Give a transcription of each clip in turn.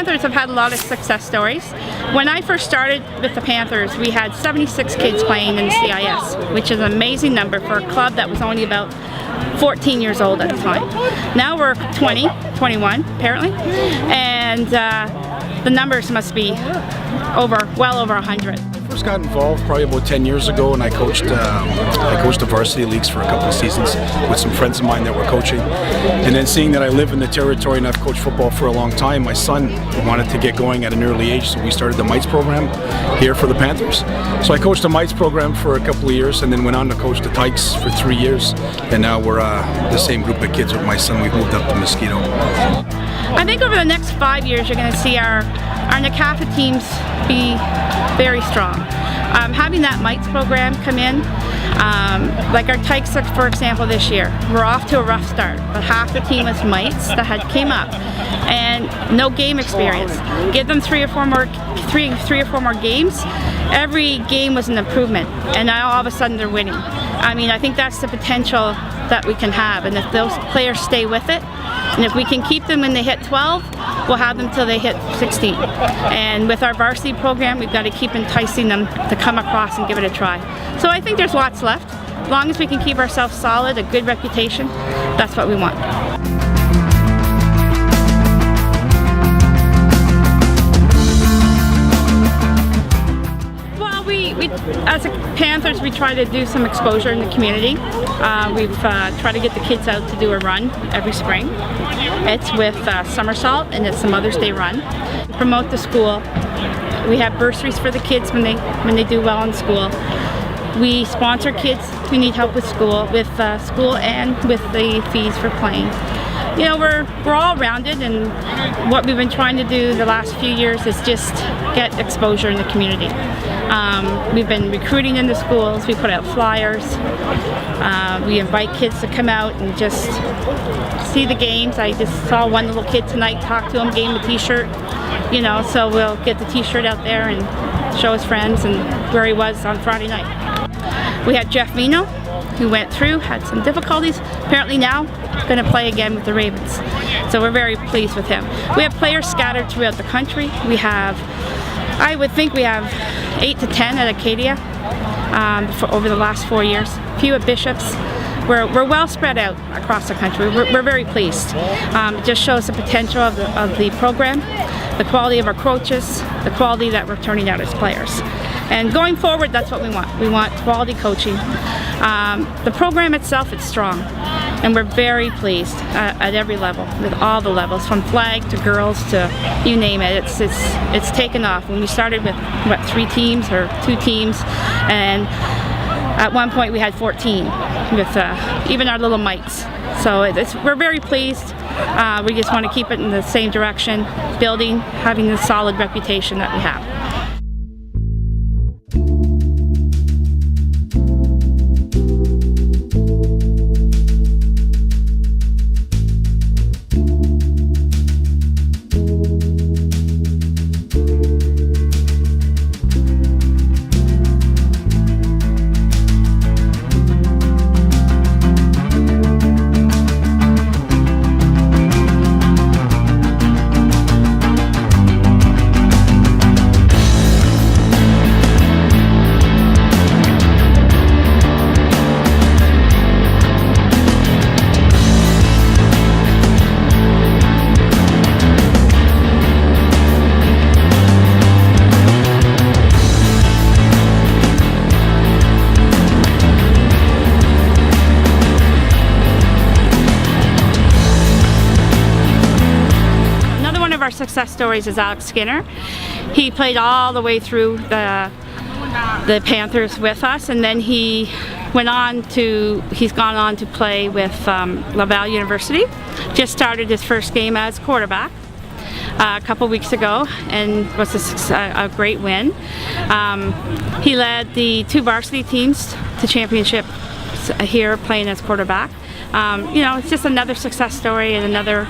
Panthers have had a lot of success stories. When I first started with the Panthers, we had 76 kids playing in the CIS, which is an amazing number for a club that was only about 14 years old at the time. Now we're 20, 21 apparently, and the numbers must be well over 100. I first got involved probably about 10 years ago, and I coached the varsity leagues for a couple of seasons with some friends of mine that were coaching. And then seeing that I live in the territory and I've coached football for a long time, my son wanted to get going at an early age, so we started the Mites program here for the Panthers. So I coached the Mites program for a couple of years and then went on to coach the Tykes for 3 years, and now we're the same group of kids with my son. We've moved up to Mosquito. I think over the next 5 years you're going to see our NCAFA teams be very strong. Having that Mites program come in, like our Tykes, for example, this year, we're off to a rough start, but half the team was Mites that had came up and no game experience. Give them three or four more games. Every game was an improvement, and now all of a sudden they're winning. I mean, I think that's the potential that we can have, and if those players stay with it, and if we can keep them when they hit 12, we'll have them till they hit 16. And with our varsity program, we've got to keep enticing them to come across and give it a try. So I think there's lots left. As long as we can keep ourselves solid, a good reputation, that's what we want. As a Panthers, we try to do some exposure in the community. We've tried to get the kids out to do a run every spring. It's with Somersault, and it's a Mother's Day run. We promote the school. We have bursaries for the kids when they do well in school. We sponsor kids who need help with school and with the fees for playing. You know, we're all rounded, and what we've been trying to do the last few years is just get exposure in the community. We've been recruiting in the schools, we put out flyers, we invite kids to come out and just see the games. I just saw one little kid tonight, talked to him, gave him a t-shirt, you know, so we'll get the t-shirt out there and show his friends and where he was on Friday night. We had Jeff Vino, who went through, had some difficulties, apparently now going to play again with the Ravens. So we're very pleased with him. We have players scattered throughout the country. We have, I would think we have 8 to 10 at Acadia over the last 4 years. A few at Bishops. We're well spread out across the country. We're very pleased. It just shows the potential of the program, the quality of our coaches, the quality that we're turning out as players. And going forward, that's what we want. We want quality coaching. The program itself, it's strong. And we're very pleased at every level, with all the levels, from flag to girls to you name it. It's taken off. When we started with, what, 3 teams or 2 teams, and at one point we had 14 with even our little Mites. So we're very pleased. We just want to keep it in the same direction, building, having the solid reputation that we have. Our success stories is Alex Skinner. He played all the way through the Panthers with us, and then he's gone on to play with Laval University. Just started his first game as quarterback a couple weeks ago, and was a great win. He led the 2 varsity teams to championship here, playing as quarterback. You know, it's just another success story and another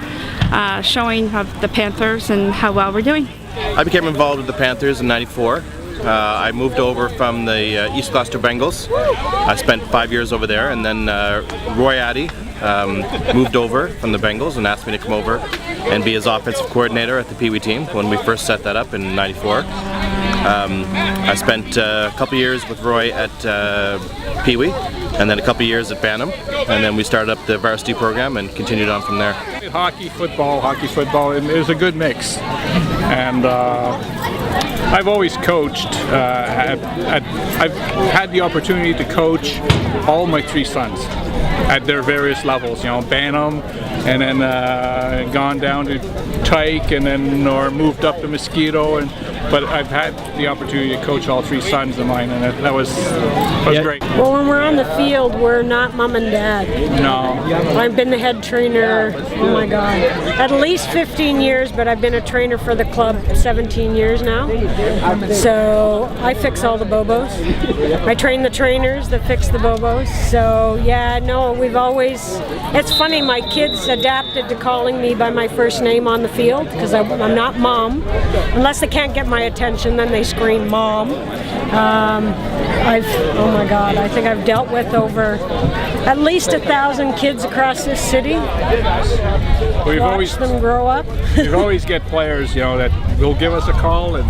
showing of the Panthers and how well we're doing. I became involved with the Panthers in '94. I moved over from the East Gloucester Bengals. I spent 5 years over there, and then Roy Addy moved over from the Bengals and asked me to come over and be his offensive coordinator at the Pee Wee team when we first set that up in '94. I spent a couple years with Roy at Pee Wee, and then a couple years at Bantam, and then we started up the varsity program and continued on from there. Hockey, football, and it was a good mix. And I've always coached. I've had the opportunity to coach all my 3 sons at their various levels, you know, Bantam, and then gone down to Tyke, and then or moved up to Mosquito, but I've had the opportunity to coach all 3 sons of mine, and that was great. Well, when we're on the field, we're not mom and dad. No. I've been the head trainer, oh my God, at least 15 years, but I've been a trainer for the club 17 years now. So I fix all the bobos. I train the trainers that fix the bobos. So yeah, no, we've always, it's funny, my kids adapted to calling me by my first name on the field, because I'm not mom. Unless they can't get my attention, then they scream mom. Oh my God, I think I've dealt with over at least 1,000 kids across this city. Watched them grow up. We always get players, you know, that will give us a call and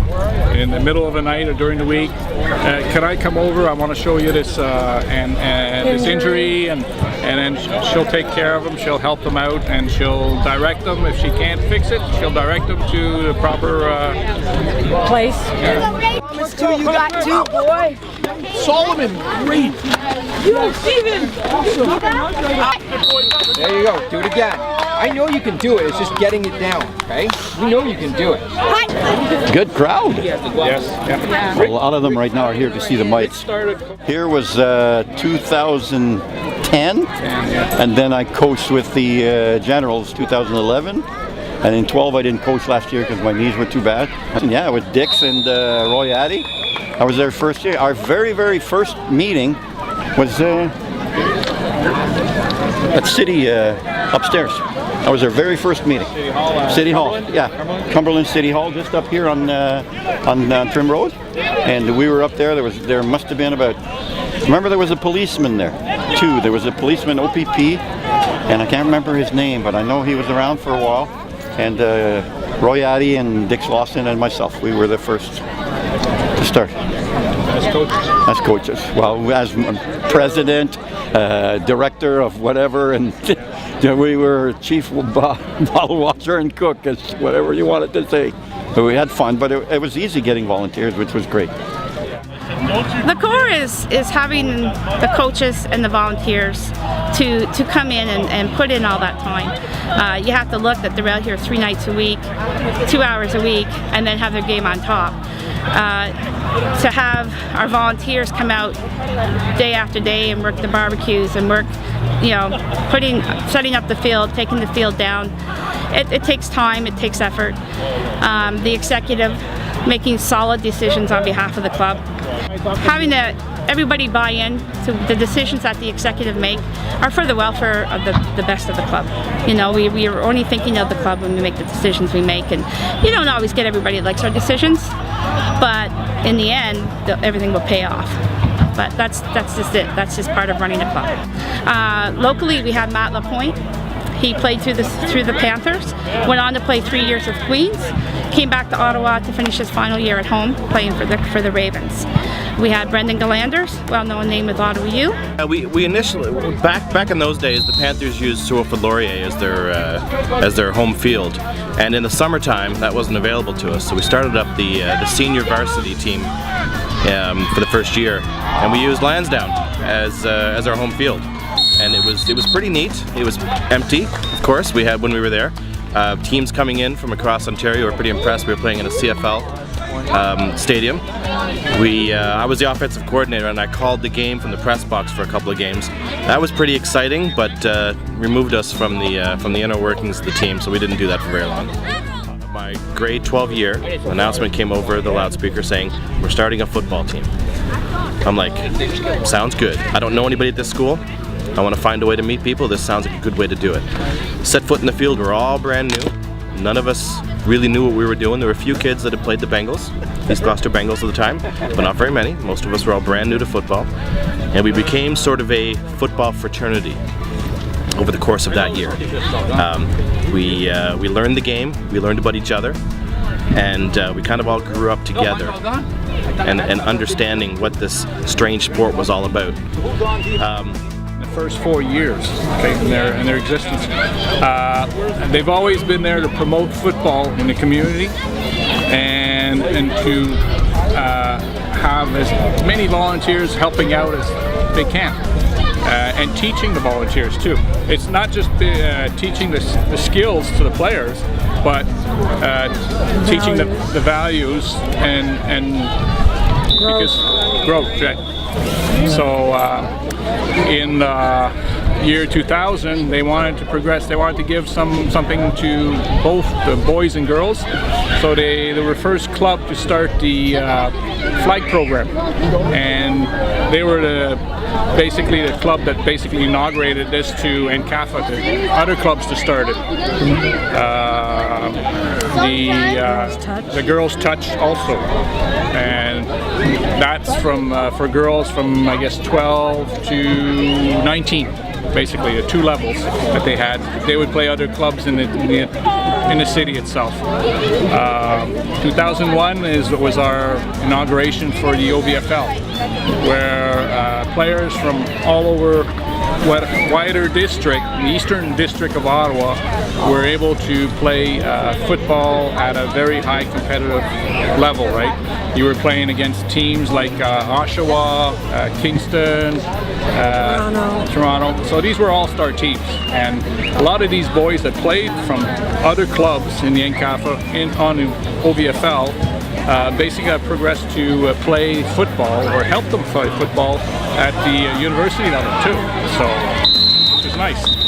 in the middle of the night or during the week. Can I come over? I want to show you this this injury, and then she'll take care of them. She'll help them out, and she'll direct them. If she can't fix it, she'll direct them to the proper place. Yeah. You got 2, boy. Solomon, great. You, Steven. There you go. Do it again. I know you can do it. It's just getting it down, okay? You know you can do it. Good crowd. Yes. Yeah. A lot of them right now are here to see the mites. Here was 2010, and then I coached with the Generals 2011. And in 12 I didn't coach last year because my knees were too bad. And yeah, with Dix and Roy Addy, I was there first year. Our very first meeting was at City upstairs. That was our very first meeting. City Hall, yeah. Cumberland City Hall, just up here on Trim Road. And we were up there. There must have been about. Remember, there was a policeman there too. There was a policeman, OPP, and I can't remember his name, but I know he was around for a while. And Roy Addy and Dix Lawson and myself, we were the first to start. As coaches? As coaches. Well, as president, director of whatever, and we were chief bottle washer and cook, as whatever you wanted to say. But we had fun, but it was easy getting volunteers, which was great. The core is having the coaches and the volunteers to come in and put in all that time. You have to look that they're out here 3 nights a week, 2 hours a week, and then have their game on top. To have our volunteers come out day after day and work the barbecues and work, you know, setting up the field, taking the field down. It takes time, it takes effort. The executive making solid decisions on behalf of the club. Having everybody buy in to the decisions that the executive make are for the welfare of the best of the club. You know, we are only thinking of the club when we make the decisions we make, and you don't always get everybody that likes our decisions, but in the end, everything will pay off. But that's just it. That's just part of running a club. Locally, we have Matt LaPointe. He played through the Panthers, went on to play 3 years with Queens, came back to Ottawa to finish his final year at home playing for the Ravens. We had Brendan Galanders, well-known name with Ottawa U. We initially, back in those days, the Panthers used Sewellford Laurier as their home field, and in the summertime that wasn't available to us, so we started up the senior varsity team for the first year, and we used Lansdowne as our home field. And it was pretty neat. It was empty, of course. We had when we were there. Teams coming in from across Ontario were pretty impressed. We were playing in a CFL stadium. I was the offensive coordinator, and I called the game from the press box for a couple of games. That was pretty exciting, but removed us from the inner workings of the team, so we didn't do that for very long. My grade 12 year, announcement came over the loudspeaker saying, "We're starting a football team." I'm like, sounds good. I don't know anybody at this school. I want to find a way to meet people. This sounds like a good way to do it. Set foot in the field, we're all brand new. None of us really knew what we were doing. There were a few kids that had played the Bengals, East Gloucester Bengals at the time, but not very many. Most of us were all brand new to football. And we became sort of a football fraternity over the course of that year. We learned the game, we learned about each other, and we kind of all grew up together and understanding what this strange sport was all about. The first 4 years, okay, in their existence, they've always been there to promote football in the community and to have as many volunteers helping out as they can. And teaching the volunteers too. It's not just teaching the skills to the players, but teaching the values and growth. Right? So in year 2000, they wanted to progress. They wanted to give something to both the boys and girls. So they were the first club to start the flag program, and they were basically the club that basically inaugurated this to NCAFA, to other clubs to start it. The girls' touch also, and that's for girls from I guess 12 to 19. Basically, the 2 levels that they had. They would play other clubs in the city itself. 2001 was our inauguration for the OVFL, where players from all over wider district, the Eastern District of Ottawa, were able to play football at a very high competitive level, right? You were playing against teams like Oshawa, Kingston, Toronto. So these were all-star teams, and a lot of these boys that played from other clubs in the NCAFA on the OVFL basically got progressed to play football or help them play football at the university level too. So it was nice.